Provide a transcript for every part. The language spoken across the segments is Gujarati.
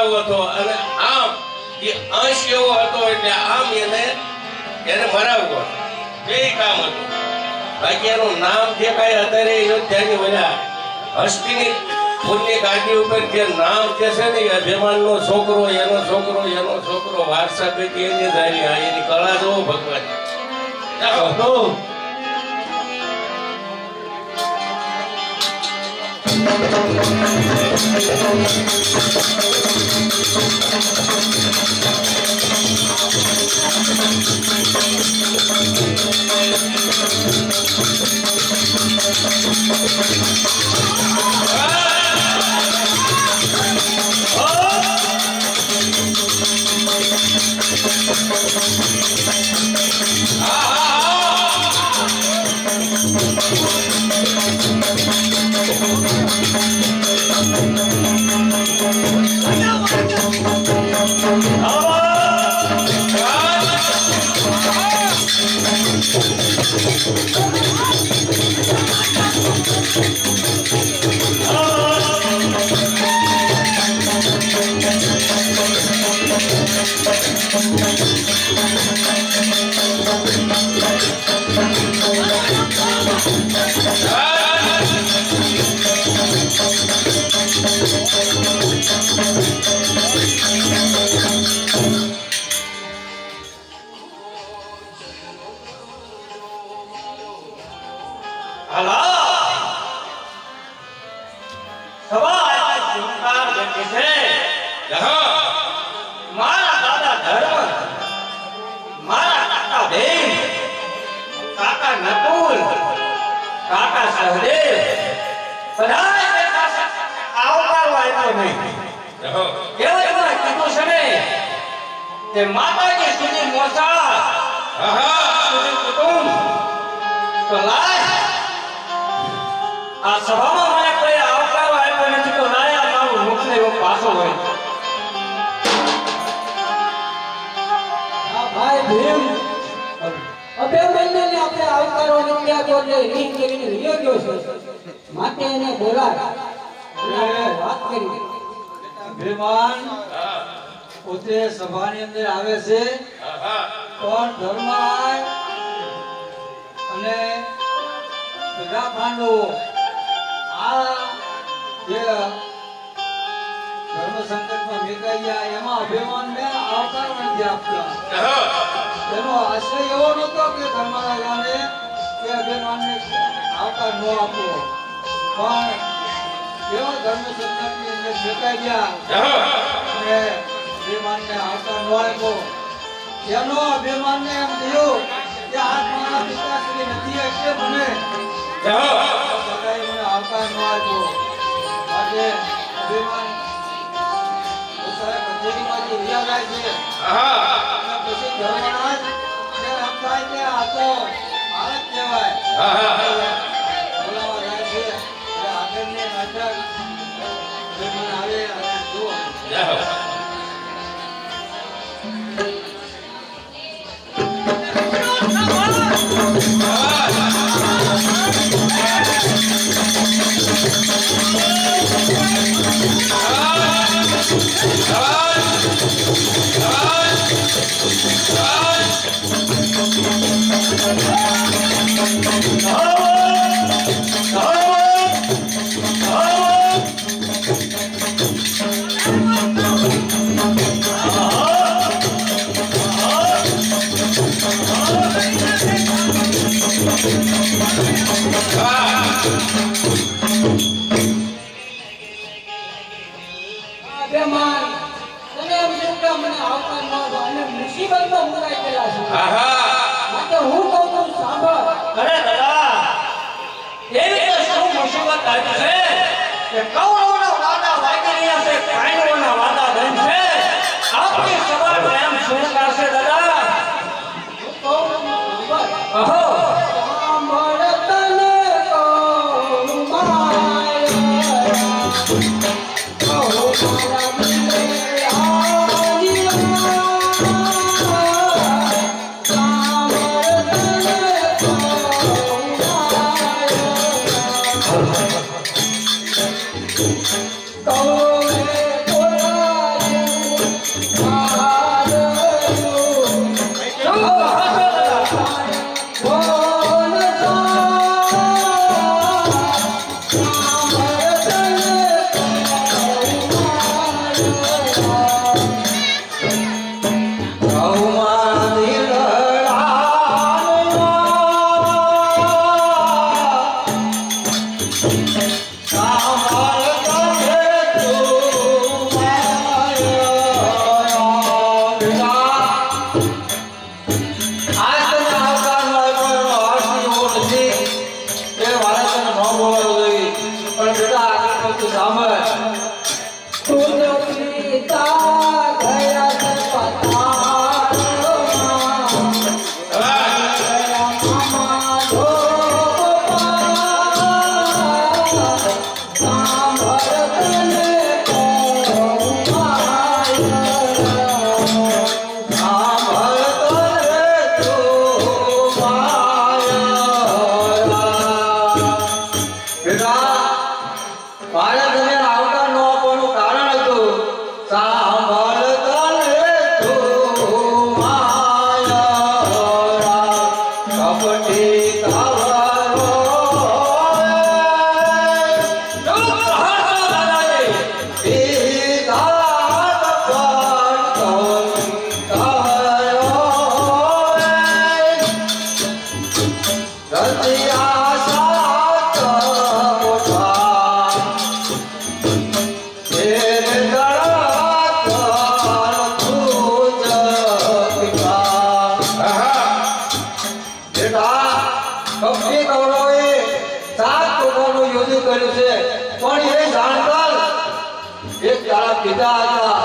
મરાવો હતો અને આમ એ અંશ એવો હતો એટલે આમ એને મરાવવો બે કામ હતું. બાકી એનું નામ જે કાંઈ અત્યારે અયોધ્યાની ઓલા હસ્તીની પુણ્ય ગાદી ઉપર જે નામ જે છે ને અભિમાનનો છોકરો એનો છોકરો વારસા પેટી એની ધારી એની કળા જોવો ભગવાન. માતાજી સુધી મોસા કુટુંબ તો લાય આ સભામાં મને કોઈ આવકારો આપ્યો નથી તો લાય મારું મુખ ને પાછો હોય. ભાઈ ભીમ અભિમન્યુને આપણે આવકારો નીકળ્યા તો એટલે રીત કરીને રહ્યો ગયો છે માટે એને બોલાય વાત કરી. અભિમાન પોતે સભાની અંદર આવે છે પણ ધર્માય અને બધા પાંડવો આ જે ધર્મ સંકટમાં મેકાઈ ગયા એમાં અભિમાનને આવકાર નથી આપતા. એનો આશય એવો નહોતો કે ધર્મરાજાને કે અભિમાનને આવકાર ન આપવો પણ એવા ધર્મ સંકટની અંદર મેકાઈ ગયા અને અભિમાનને આવકાર ન આપ્યો. એનો અભિમાનને એમ થયું કે આ મારા પિતાશ્રી નથી એટલે મને આવકાર ન આપ્યો. આજે અભિમાન કચેરીમાંથી રહ્યા જાય છે અને પછી ધર્મરાજ એમ થાય કે આ તો ભારત કહેવાય બોલાવા જાય છે એટલે આગળની નાટક અભિમાન આવે અને જુઓ. મુસીબતમાં મુકાઈ ગયેલા છે. માટે હું કહું છું સાંભળ. અરે દાદા એવી તો શું મુસીબત આવી છે કે કૌરવોના વાદા વાગી રહ્યા છે, પાંડવોના વાદા બંધ છે. આપણી સભા પ્રેમ શું કરશે દાદા? હું કહું છું સાંભળ. કહો. સાંભળ તને કહું માયા કહું મારા દિલે Thank you. સીતા ગયા છે પથારમાં. ગયા મામા ધોપાયા. સાંભળ તને કહું માયા. પિતા હતા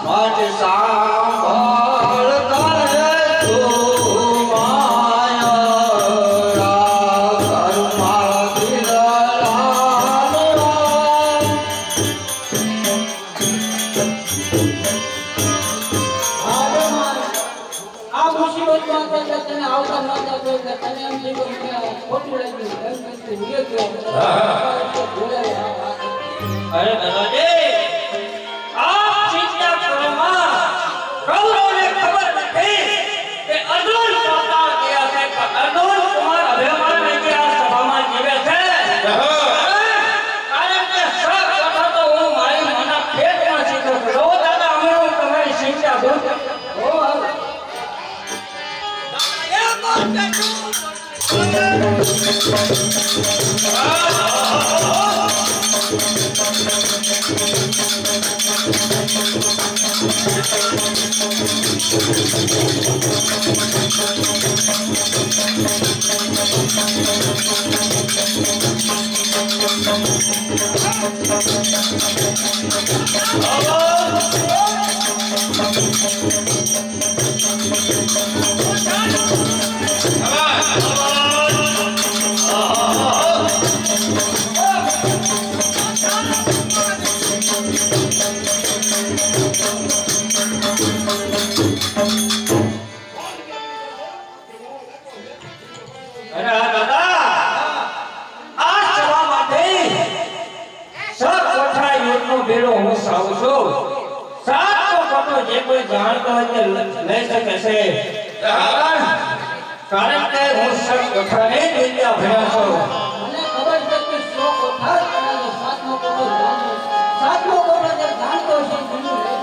માટે સાંભળ તારે તું માયા ઘરમાં આ મુસીબતમાં તને આવતા નહોતા તો તને એમ થયું કે ખોટું લાગ્યું એમ કરીને બોલાવ્યા. અરે દાદાજી આપ ચિંતા કરો માં કૌરવને ખબર નથી કે અર્જુન પાતા ગયા છે પણ અર્જુન કુમાર અભિમાન લઈને આ સભામાં જીવે છે કારણ કે સબ કથા તો હું મારી મના પેટમાં શીખું છું જો દાદા અમે હું તમારી ચિંતા દૂર કારણ કે હું સબ કથાને વિદ્યા ભણ્યો છું. મને ખબર છે કે 100 કોઠા અને 7મો કોઠો જાણતો. 7મો કોઠો જે જાણતો છે બીજું લે.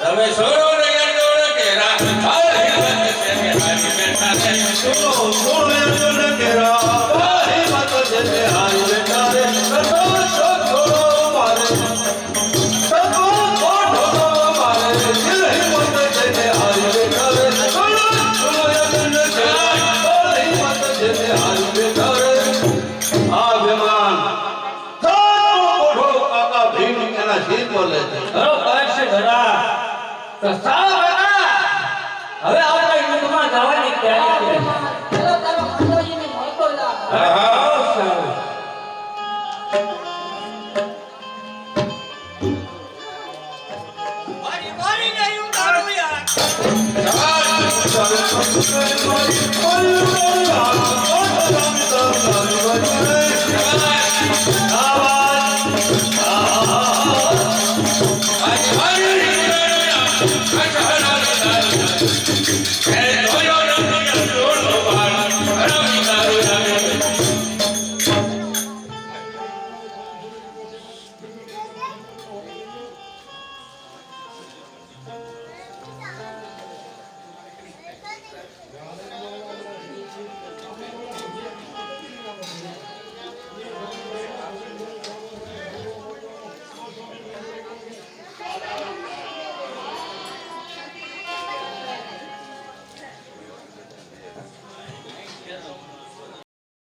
તમે સોરો ને યાદો ને કેરા હાય હાય છે કે હાય બેઠા છે સોરો યાદો ને કેરા હાય મત જને હાય બેઠા રે તો છોડો મારે તો છોડો મારે દિલ મત જને હાય બેઠા રે સોરો યાદો ને કેરા હાય મત જને હાય બેઠા રે આ બેમાન તો કોઠો કાકા ભીમ એના જીત બોલે છે બરોબર છે ઘણા તો સાવ કાકા હવે આપણે યુદ્ધમાં જવાની તૈયારી કરી. ચલો તારો ખંડોજીને મળતો જા. હા મારી મારી નહીં ઉતારું યાર. હા